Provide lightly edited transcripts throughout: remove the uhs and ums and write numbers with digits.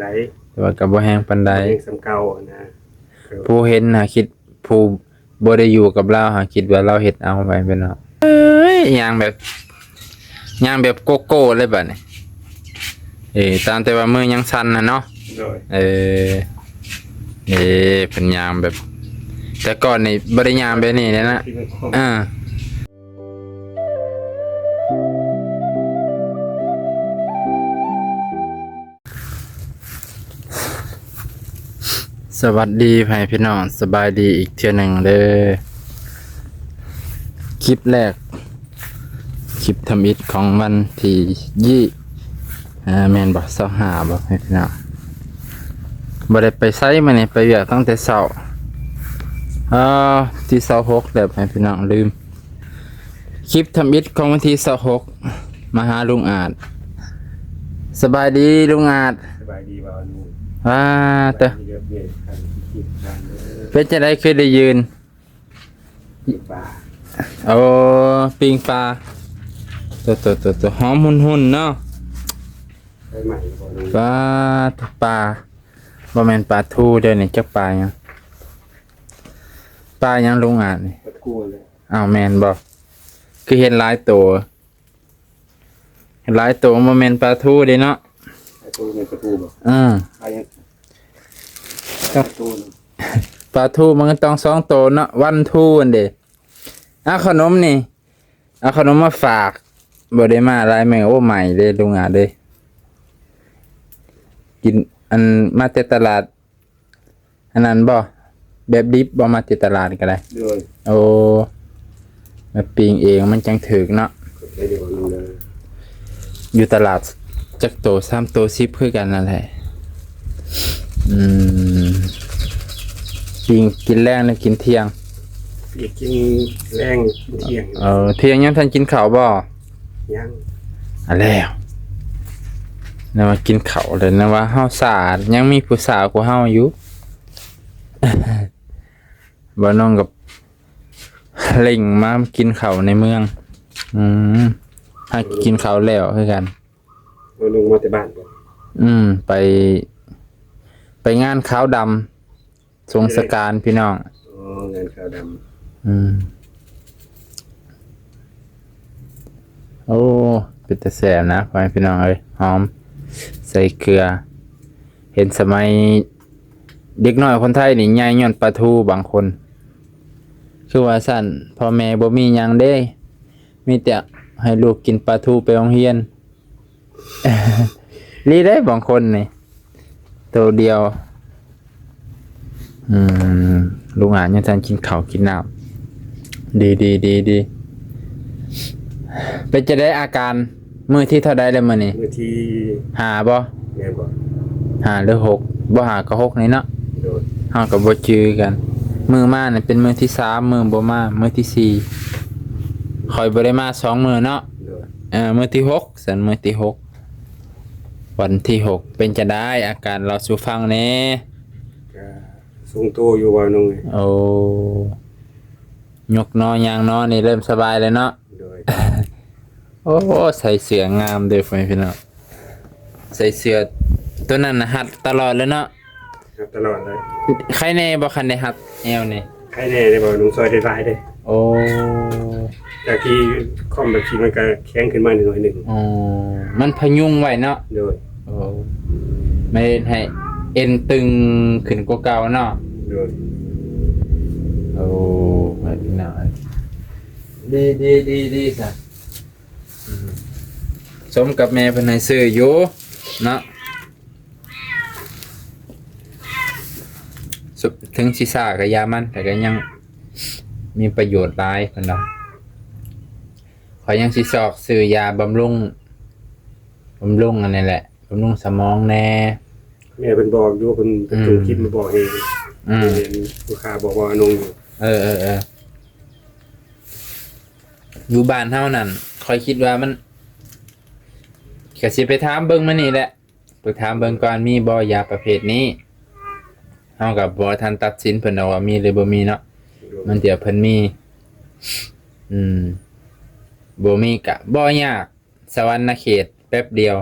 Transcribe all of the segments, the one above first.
ใดแต่ว่าก็บ่แห้งปานใดเองสำเก่านะผู้เห็นน่ะคิดผู้บ่ได้อยู่กับเราหาคิดว่าเราเฮ็ดเอาไปเป็นเนาะเอ้ยย่างแบบโกโก้เลยบัดนี้ตามแต่ว่ามือยังสั่นน่ะเนาะโดยเป็นย่างแบบ แต่ก่อนนี่บ่ได้ย่างแบบนี้เลยนะสวัสดีพี่น้องสบายดีอีกเทื่อหนึ่งเด้อคลิปแรกคลิปทำอิฐของวันที่แมนบอก25บอกพี่น้องบ่ได้ไปไสมานี่ไปเวียกตั้งแต่เช้าที่26แล้วพี่น้องลืมคลิปทำอิฐของวันที่26มาหาลุงอาจสบายดีลุงอาจสบายดีบ่าวนูแต่เป็นจะได้คือได้ยืนปิงปลาตัวหอมหุ่นเนาะปลาบ่แม่นปลาทูเด้อนี่จักปลาหยังลุงอาจนี่ปลาทูเลยแม่นบ่คือเห็นหลายตัวบ่แม่นปลาทูเด้เนาะปลาทูเป็นปลาทูบ่ปลาทูมันก็ต้อง2ตัวเนาะวันทูอันเด้ขนมนี่ขนมมาฝากบ่ได้มาหลายมื้อใหม่เด้ลุงอาเด้กินอันมาแต่ตลาดอันนั้นบ่แบบดิบบ่มาแต่ตลาดก็ได้มาปิ้งเองมันจังถึกเนาะอยู่ตลาดจักโต3โต10คือกันนั่นแหละกินแรงแล้วกินเที่ยงกินแรงเที่ยงเที่ยงยังทันกินข้าวบ่ยังแล้วนะว่ากินข้าวเลยนะว่าเฮาสาดยังมีผู้สาวกว่าเฮาอยู่ บ่น้องกับเล่งมากินข้าวในเมืองถ้ากินข้าวแล้วคือกันลงมาแต่บ้านก่อนไปงานขาวดำสงสการพี่น้องงานขาวดำเป็นแต่แสบนะพี่น้องเอ้ยหอมใส่เกลือเห็นสมัยเด็กน้อยคนไทยนี่ใหญ่ย้อนปลาทูบางคนคือว่าสั่นพ่อแม่บ่มีหยังเด้มีแต่ให้ลูกกินปลาทูไปโรงเรียน ลีได้บางคนนี่ตัวเดียวลุงอ่านยังทันกินข้าวกินน้ำดีเป็นจะได้อาการมือที่เท่าใดแล้วมื้อนี้มือที่5บ่แม่นบ่5หรือ6บ่5ก็6นี่เนาะเฮาก็บ่จื้อกันมือมานี่เป็นมือที่3มือบ่มามือที่4ค่อยบ่ได้มา2มื้อเนาะมื้อที่6สันมื้อที่6วันที่6เป็นจะได้อาการเราสู่ฟังแน่ทรงตัวอยู่ว่าน้องยกนอยางนอนี่เริ่มสบายเลยเนาะใส่เสื้องามเด้อพี่น้องใส่เสื้อตัวนั้นนะหัดตลอดเลยเนาะหัดตลอดเลยใครแน่บ่คันได้หัดแอวนี่ใครแน่ได้บ่ลุงซอยได้หลายเด้จากที่คอมแบบที่มันก็แข็งขึ้นมาหน่อยนึงมันพยุงไว้เนาะโดยไม่ให้เอ็นตึงขึ้นกว่าเก่าเนาะโดยไม่พี่น้องดีจ้ะสมกับแม่เพิ่นให้ซื้ออยู่เนาะถึงสิซ่าก็ยามันแต่ก็ยังมีประโยชน์หลายเพิ่นว่าขอยังสิซอกซื้อยาบำรุงอันนี้แหละบำรุงสมองแน่แม่เพิ่นบอกอยู่เพิ่นถูกคิดมาบอกเองลูกค้าบอกว่าอนงอยู่อยู่บ้านเฮานั่นค่อยคิดว่ามันก็สิไปถามเบิ่งมานี่แหละไปถามเบิ่งก่อนมีบ่ยาประเภทนี้เฮาก็บ่ทันตัดสินเพิ่นว่ามีหรือบ่มีเนาะมันเดี๋ยวเพิ่นมีบ่มีก็บ่ยากสวรรณเขตแป๊บเดียว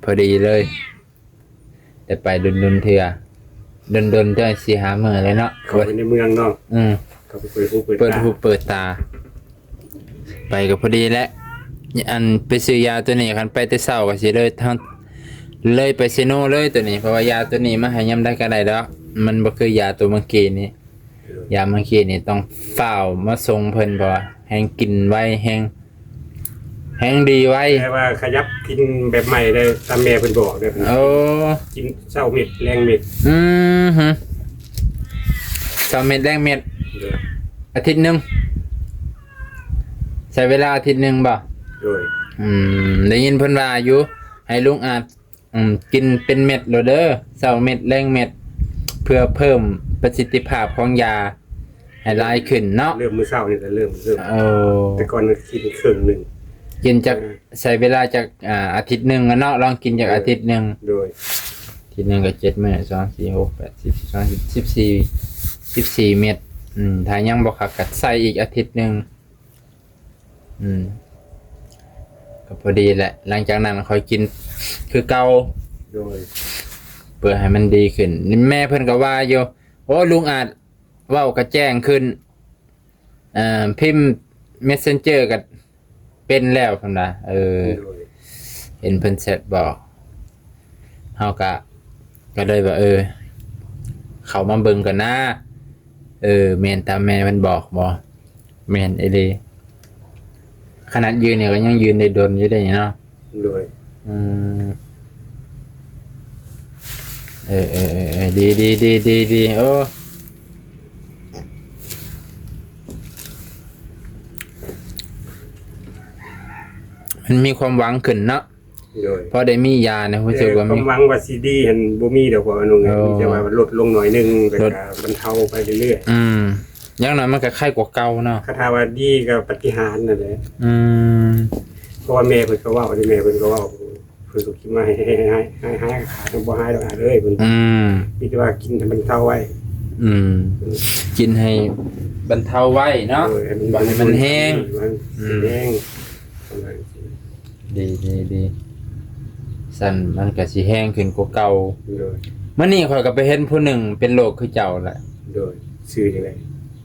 พอดีเลย แต่ไปดนๆเทื่อดนๆจ้อยสิหามื้อเลยเนาะ เขาไปในเมืองเนาะ อืม เขาไปเปิดหูเปิด เปิด ตา หูเปิดตา ไปก็พอดีแล้วอันไปซื้อยาตัวนี้คันไปแต่เช้าก็สิเลยทั้งเลยไปเซโนเลยตัวนี้เพราะว่ายาตัวนี้มาให้ยามได้ก็ได้ดอกมันบ่คือยาตัวเมื่อกี้นี้ยาเมื่อกี้นี่ต้องฝ้าวมาส่งเพิ่นเพราะว่าแฮงกินไว้แฮงดีไว้ แต่ว่าขยับกินแบบใหม่ได้ตามแม่เพิ่นบอกเด้อ โอ้ กินเช้าเม็ดแรงเม็ด อือฮึ2เม็ดแรงเม็ด เด้อ อาทิตย์หนึงใช้เวลาอาทิตย์หนึงบ่ โดย ได้ยินเพิ่นว่าอยู่ให้ลุงอาจกินเป็นเม็ดโลเด้อ2เม็ดแรงเม็ดเพื่อเพิ่มประสิทธิภาพของยาให้หลายขึ้นเนาะ เริ่มมื้อเช้านี่ก็เริ่ม โอ้ แต่ก่อนกินครึ่งหนึง กินจากใช้เวลาจากอาทิตย์หนึงอะเนาะลองกินจากอาทิตย์หนึง โดย อาทิตย์หนึงก็7มื้อ2 4 6 8 10 12 14เม็ดถ้ายังบ่คักก็ใส่อีกอาทิตย์หนึงก็พอดีแหละหลังจากนั้นค่อยกินคือเก่า โดย เพื่อให้มันดีขึ้นนี่แม่เพิ่นก็ว่าอยู่โอ้ลุงอาจเว้ากระแจ้งขึ้นพิมพ์ Messenger ก็เป็นแล้วเพิ่นว่าโดย เห็นเพิ่นเสร็จบอกเฮาก็เลยว่าเข้ามาเบิ่งกันนะแม่นตามแม่มันบอกบ่แม่นไอ้เด้ขนาดยืนเนี่ยก็ยังยืนได้ดนอยู่ได้เนาะ โดย ดีโอ้มันมีความหวังขึ้นเนาะ โดย พอได้มียาเนี่ยรู้สึกว่า ควา มี มหวังว่าซีดีเห็นบ่มีดอกว่าอันนึงมีแต่ว่าลดลงหน่อยนึงแต่ก็บรรเทาไปเรื่อย อย่างน้อยมันก็ไข้กว่าเก่าเนาะ ๆคาถาว่าดีก็ปฏิหารนั่นแหละ เพราะว่าแม่เพิ่นก็เว้าที่แม่เพิ่นก็เว้าเพิ่นก็คิดว่าให้ขาดบ่หายดอกเลยเพิ่นมีแต่ว่ากินให้มันเท่าไว้ กินให้บรรเทาไว้เนาะบ่ให้มันแห้ง แห้ง ดีสั่นมันก็สิแห้งขึ้นกว่าเก่า โดย มื้อนี้ข่อยก็ไปเห็นผู้หนึ่งเป็นโรคคือเจ้าแหละ โดยชื่อจังได๋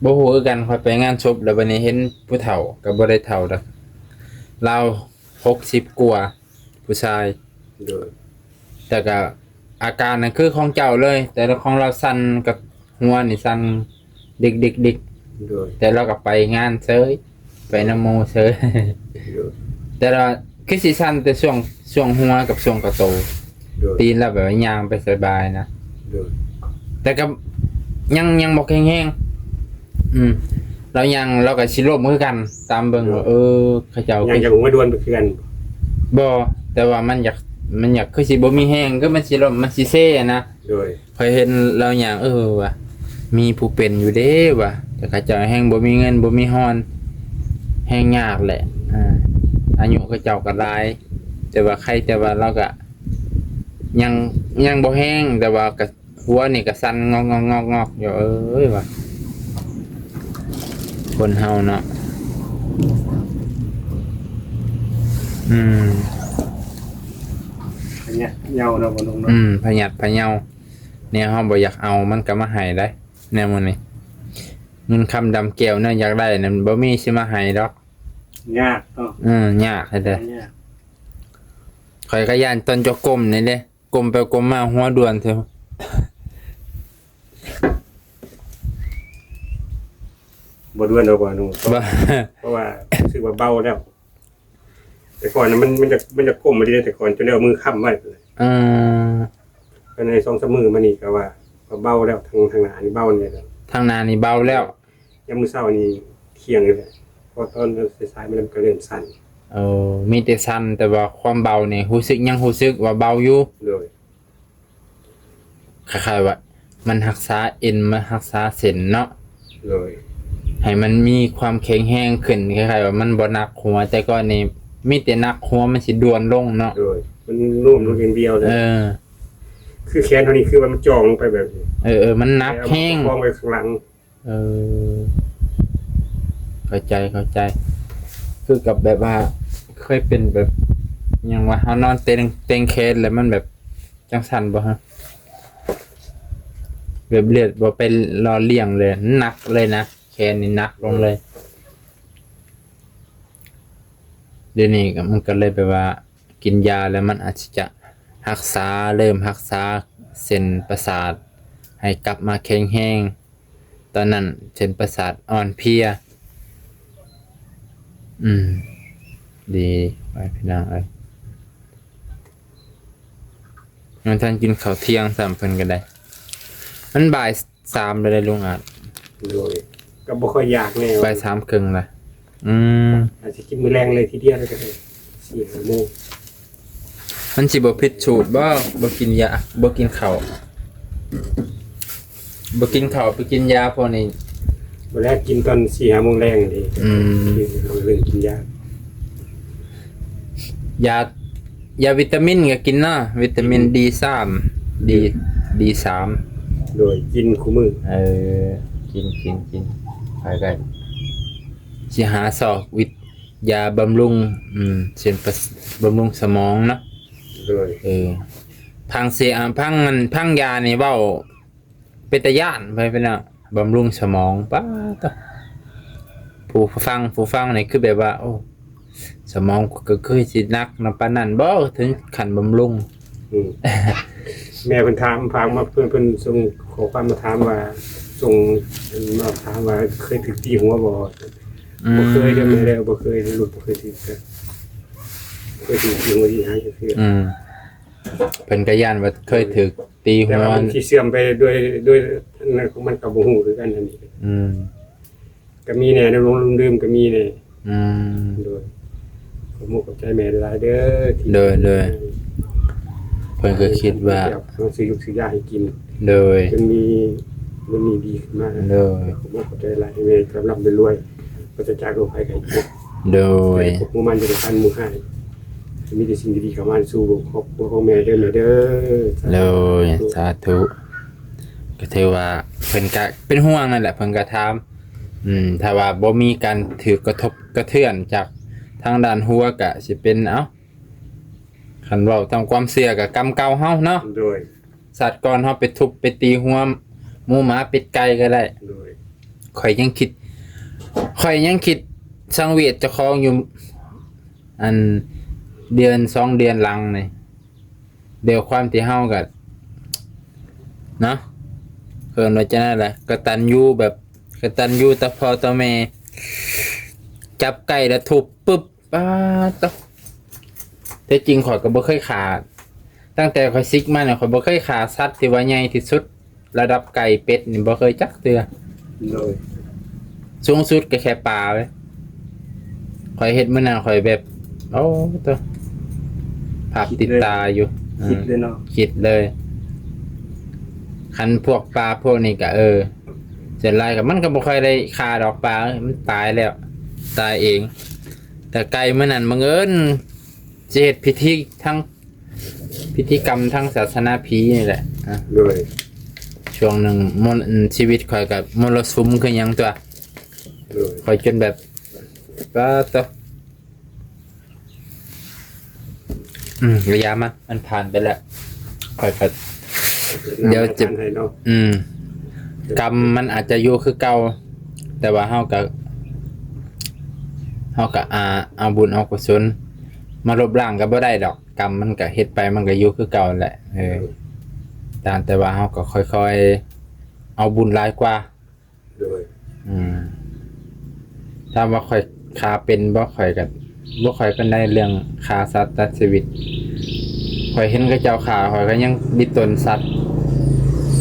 บ่ฮู้คือกันข่อยไปงานศพแล้วบัดนี้เห็นผู้เฒ่าก็บ่ได้เฒ่าดอกราว60กว่าผู้ชาย โดย แต่ก็อาการนั้นคือของเจ้าเลย แต่ของเราสั่นกับหัวนี่สั่นดิก โดย แต่เราก็ไปงานเฉยไปนโมเฉย โดย แต่เราคือสิสั่นแต่ช่วงหัวกับช่วงกระโต โดย ตีนแล้วแบบว่าย่างไปสบายนะ โดย แต่ก็ยังบ่แข็งๆเราก็สิล้มคือกัน ตามเบิ่งว่าเขาเจ้า ยังจะมาดวนไปคือกัน บ่แต่ว่ามันอยากคือสิบ่มีแห้งก็มันสิล้มมันสิเซ่นะ โดย เคยเห็นเราอย่างว่ะมีผู้เป็นอยู่เด้ว่ะแต่เขาเจ้าแห้งบ่มีเงินบ่มีฮอนแห้งยากแหละอายุเขาเจ้าก็หลาย แต่ว่าใครแต่ว่าเราก็ยังบ่แห้งแต่ว่าก็หัวนี่ก็สั่นงอกอยู่ว่ะคนเฮาเนาะอันเนี้ยเหงาเนาะบ่ลงเนาะ พยัดพะเยาเนี่ยเฮาบ่อยากเอามันก็มาให้ได้แนวมื้อนี้เงินคำดำแก้วเนี่ยอยากได้นั่นบ่มีสิมาให้ดอก ยากเนาะ ยากแท้ ยาก ๆข่อยก็ย่านตอนจะก้มนี่เด้ก้มไปก้มมาหัวด่วนเถอะ บ่ดวนดอกบ่นุ่ง บ่ เพราะว่ารู้สึกว่าเบาแล้ว แต่ก่อนน่ะมันจะก้มมาดีแต่ก่อนจนได้เอามือค้ำไว้เลย ก็ใน2-3มื้อมานี่ก็ว่าเบาแล้วทางหน้านี่เบาเนี่ยแล้ว ทางหน้านี่เบาแล้ว ยามมื้อเช้านี่เที่ยงเลยแหละพอตอนสายๆมันก็เริ่มสั่น มีแต่สั่นแต่ว่าความเบานี่รู้สึกว่าเบาอยู่ โดย คล้ายๆว่ามันรักษาเอ็นมันรักษาเส้นเนาะ โดย ให้มันมีความแข็งแรงขึ้นคล้ายๆว่ามันบ่หนักหัวแต่ก่อนนี่มีแต่หนักหัวมันสิด่วนลงเนาะ โดยมันนุ่มมันเบียวเลยคือแขนเท่านี้คือมันจ่องลงไปแบบนี้ มันหนักแห้ง คล้องไว้ข้างหลัง เข้าใจคือกับแบบว่าเคยเป็นแบบยังว่าเฮานอนเต็งเคสแล้วมันแบบจังสั่นบ่ฮะ แบบเลือดบ่เป็นรอเลี้ยงเลยหนักเลยนะแขนนี่หนักลงเลยเดี๋ยวนี้ก็มันก็เลยแบบว่ากินยาแล้วมันอาจจะรักษาเริ่มรักษาเส้นประสาทให้กลับมาแข็งแรงตอนนั้นเส้นประสาทอ่อนเพลียดีไปพี่น้องเอ้ยมันท่านกินข้าวเที่ยงสามเพิ่นก็ได้มันบ่าย3เลยลุงอาจ โดยก็บ่ค่อยอยากแน่ บ่าย3ครึ่งละอาจจะกินมื้อแรงเลยทีเดียวเลยก็ได้4-5 โมง มันสิบ่ผิดสูตรบ่กินยาบ่กินข้าวบ่กินข้าวไปกินยาพอนี่ วันแรกกินตอน4-5 โมงแรงนี่เราเรื่องกินยายาวิตามินก็กินเนาะวิตามิน D3 D3 โดยกินคู่มือกินไปกันสิหาซอกยาบำรุงเส้นบำรุงสมองเนาะโดยพังพังยานี่เว้าเป็นตาย่านไปเป็นน่ะบำรุงสมองป้าตะผู้ฟังนี่คือแบบว่าโอ้สมองก็คือสินักนำปานนั้นบ่ถึงขั้นบำรุงแม่เพิ่นถามฟังมาเพิ่นส่งขอความมาถามว่าส่งมาถามว่าเคยถูกตีหัวบ่เคยเด้อแม่แล้วบ่เคยลูกบ่เคยถูกเคยถูกตีหัวที่หายจังซี่เพิ่นก็ย่านว่าเคยถูกตีหัวแต่ว่าที่เสื่อมไปด้วยนั่นของมันก็บ่ฮู้คือกันอันนี้ก็มีแน่ในโรงดื่มก็มีแน่โดยผมขอบใจแม่หลายเด้อเลยเพิ่นก็คิดว่าต้องซื้อยาให้กินเลยจนมีดีขึ้นมาเลยผมขอบใจหลายแม่กำลังรวยก็จะจากโรคภัยไข้เจ็บโดยหมู่มันจะได้ทันหมู่ให้มีแต่สิ่งดีๆเข้ามาสู่ครอบครัวของแม่เด้อเลยสาธุก็ถือว่าเพิ่นก็เป็นห่วงนั่นแหละเพิ่นก็ถามถ้าว่าบ่มีการถือกระทบกระเทือนจากทางด้านหัวก็สิเป็นคันเว้าตามความเชื่อก็กรรมเก่าเฮาเนาะโดยสัตว์ก่อนเฮาไปทุบไปตีหัวหมูหมาเป็ดไก่ก็ได้โดยข่อยยังคิดสังเวชเจ้าของอยู่อันเดือน2 เดือนหลังนี่เดี๋ยวความที่เฮาก็เนาะเพิ่นว่าจังได๋ล่ะกตัญญูแบบกตัญญูต่อพ่อต่อแม่จับไก่แล้วทุบปึ๊บป๊าดแต่จริงข่อยก็บ่เคยขาตั้งแต่ข่อยซิกมาเนี่ยข่อยบ่เคยขาสัตว์ที่ว่าใหญ่ที่สุดระดับไก่เป็ดนี่บ่เคยจักเทื่อเลยสูงสุดก็แค่ปลาเว้ยข่อยเฮ็ดมื้อนั้นข่อยแบบโอ้ตัวภาพติดตาอยู่คิดเลยเนาะคิดเลยคันพวกปลาพวกนี้ก็เสร็จไรกับมันก็บ่ค่อยได้คาดอกปลามันตายแล้วตายเองแต่ไก่มื้อนั้นบังเอิญสิเฮ็ดพิธีกรรมทางศาสนาผีนี่แหละเลยช่วงหนึ่งชีวิตข่อยกับมรสุมคือหยังตัวข่อยจนแบบก็ตัวระยะมันผ่านไปแล้วข่อยก็เดี๋ยวจะกรรมมันอาจจะอยู่คือเก่าแต่ว่าเฮาก็เอาบุญเอากุศลมาลบล้างก็บ่ได้ดอกกรรมมันก็เฮ็ดไปมันก็อยู่คือเก่าแหละแต่ว่าเฮาก็ค่อยๆเอาบุญหลายกว่าถ้าว่าค่อยฆ่าเป็นบ่ค่อยเป็นได้เรื่องฆ่าสัตว์ตัดชีวิตข่อยเห็นเขาเจ้าฆ่าข่อยก็ยังดิตนสัตว์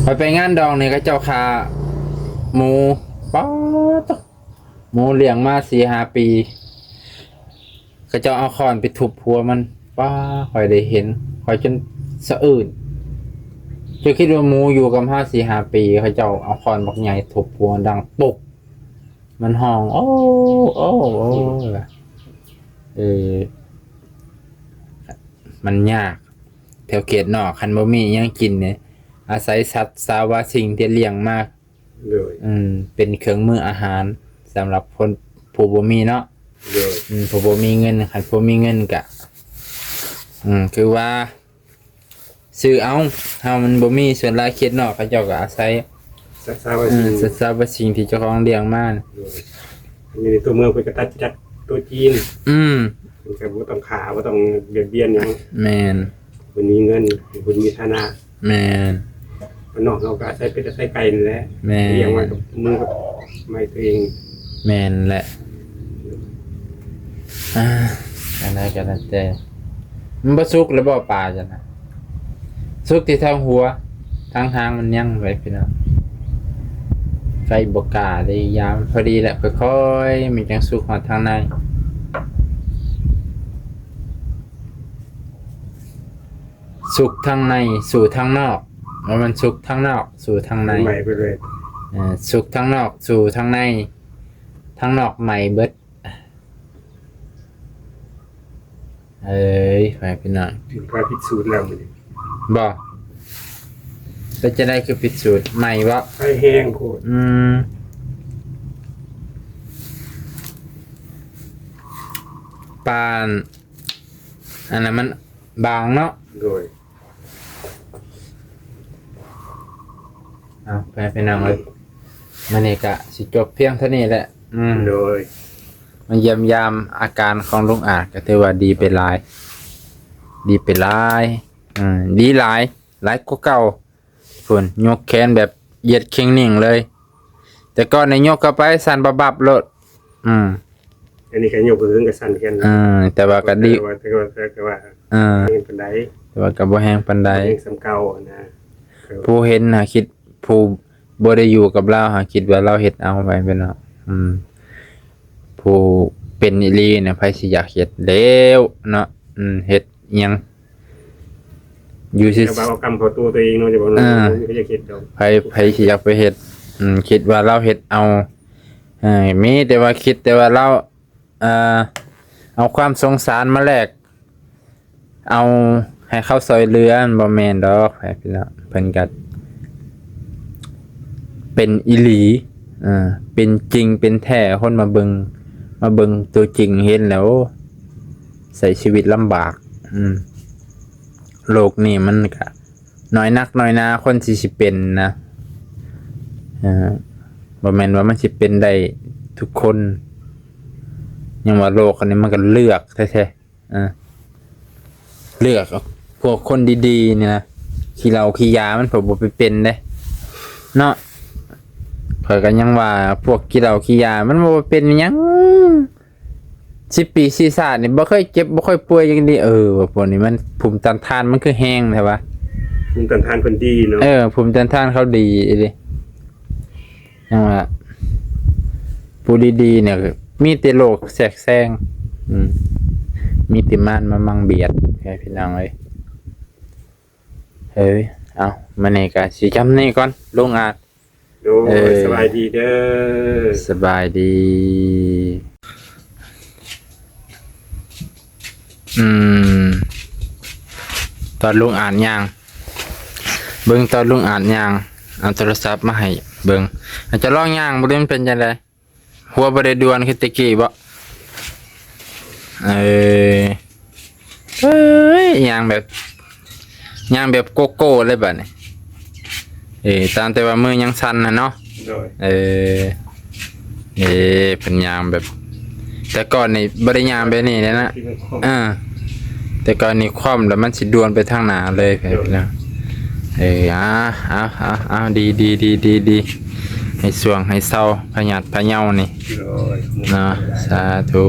ข่อยไปงานดองนี่เขาเจ้าฆ่าหมูป๊อดหมูเลี้ยงมา 4-5 ปีเขาเจ้าเอาค้อนไปทุบหัวมันป้าข่อยได้เห็นข่อยจนสะอื้นจะคิดว่าหมูอยู่กับ4-5 ปีเขาเจ้าเอาค้อนบักใหญ่ทุบหัวดังปุกมันห้องโอ้มันยากแถวเขตนอกคันบ่มียังกินเนี่ยอาศัยสัตว์สาวาสิ่งที่เลี้ยงมากเป็นเครื่องมืออาหารสำหรับคนผู้บ่มีเนาะผู้บ่มีเงินคันผู้มีเงินก็คือว่าซื้อเอาเฮามันบ่มีส่วนหลายเขตนอกเขาเจ้าก็อาศัย รักษาไว้สิ่ง ศึกษาว่าสิ่งที่เจ้าของเลี้ยงมาน่ะ อยู่ในตัวเมืองเพิ่นก็ตัดจัดตัวจีน อืม มันก็บ่ต้องขาบ่ต้องเบียดเบียนหยัง แม่น เพิ่นมีเงินเพิ่นมีฐานะ แม่น มันนอกเราก็อาศัยเป็ดอาศัยไก่นั่นแหละ แม่ เลี้ยงไว้กับมือกับไม้ตัวเอง แม่นแหละอะไรก็แล้วแต่มันบ่สุกแล้วบ่ปลาจ้ะนะสุกที่ทางหัวทางหางมันยังไว้พี่น้องไฟบ่กล้าได้ยามพอดีแหละค่อยๆมันจังสุกฮอดทางในสุกทางในสู่ทางนอกแล้วมันสุกทางนอกสู่ทางใน ใหม่ไปเลย สุกทางนอกสู่ทางในทางนอกใหม่เบิดเอ้ยไปพี่น้อง ถึงการพิสูจน์แล้วมื้อนี้ บ่แล้วจะได้คือพิสูจน์ใหม่บ่ ไฟแห้งโคตร ปานอันนั้นมันบางเนาะ โดย เอาไปนั่งเลยมันนี่กะสิจบเพียงเท่านี้แหละ โดย มันเยี่ยมยามอาการของลุงอาจก็ถือว่าดีไปหลาย ดีไปหลายดีหลายกว่าเก่าฝุ่นยกแขนแบบเหยียดเข่งนิ่งเลย แต่ก่อนในยกเข้าไปสั่นบับๆโลดอันนี้ก็ยกถึงกับสั่นกัน แต่ว่าก็ดี แต่ว่าอ่า เห็นปานใด แต่ว่าก็บ่แห้งปานใด เห็นสำเก่านะ ผู้เห็นหาคิดผู้บ่ได้อยู่กับเราหาคิดว่าเราเฮ็ดเอาไปเป็นเนาะผู้เป็นอีหลีน่ะไผสิอยากเฮ็ดแล้วเนาะเฮ็ดอิหยังอยู่ซิ จะเอากรรมเข้าตัวเองเนาะจะบอกเนาะก็จะคิดดอก ไผสิอยากไปเฮ็ดคิดว่าเราเฮ็ดเอามีแต่ว่าคิดแต่ว่าเราเอาความสงสารมาแลกเอาให้เข้าซอยเรือบ่แม่นดอกให้พี่น้องเพิ่นก็เป็นอีหลีเป็นจริงเป็นแท้คนมาเบิ่งตัวจริงเห็นแล้วใส่ชีวิตลำบากโลกนี้มันก็น้อยนักน้อยนาคนที่สิเป็นนะบ่แม่นว่ามันสิเป็นได้ทุกคนยังว่าโลกอันนี้มันก็เลือกแท้ๆเลือกเอาพวกคนดีๆนี่นะขี้เหล้าขี้ยามันผมบ่ไปเป็นเด้เนาะเพิ่นก็ยังว่าพวกขี้เหล้าขี้ยามันบ่เป็นหยัง10 ปี4ชาตินี่บ่เคยเจ็บบ่ค่อยป่วยจังดีว่าพวกนี้มันภูมิต้านทานมันคือแฮงแท้วะ ภูมิต้านทานเพิ่นดีเนาะ ภูมิต้านทานเขาดีดิยังว่าผู้ดีๆเนี่ยมีแต่โรคแทรกแซงมีแต่มารมามังเบียดให้พี่น้องเอ้ยเฮ้ยเอามานี่ก็สิจำนี่ก่อนลงอาจ โดยสบายดีเด้อ สบายดีตอนลุงอ่านย่างเบิ่งตอนลุงอ่านย่างเอาโทรศัพท์มาให้เบิ่งอาจจะลองย่างบ่ได้มันเป็นจังได๋หัวบ่ได้ด่วนคือตะกี้บ่ย่างแบบโกโก้เลยบัดนี้ตามแต่ว่ามือยังสั่นน่ะเนาะ โดย เป็นย่างแบบแต่ก่อนนี่บ่ได้ย่างแบบนี้เลยนะ ที่มันคม แต่ก่อนนี้คว่ำแล้วมันสิดวนไปทางหน้าเลยพี่น้องดีให้สวงให้เศร้าพยัดพะเยานี่ โดย เนาะสาธุ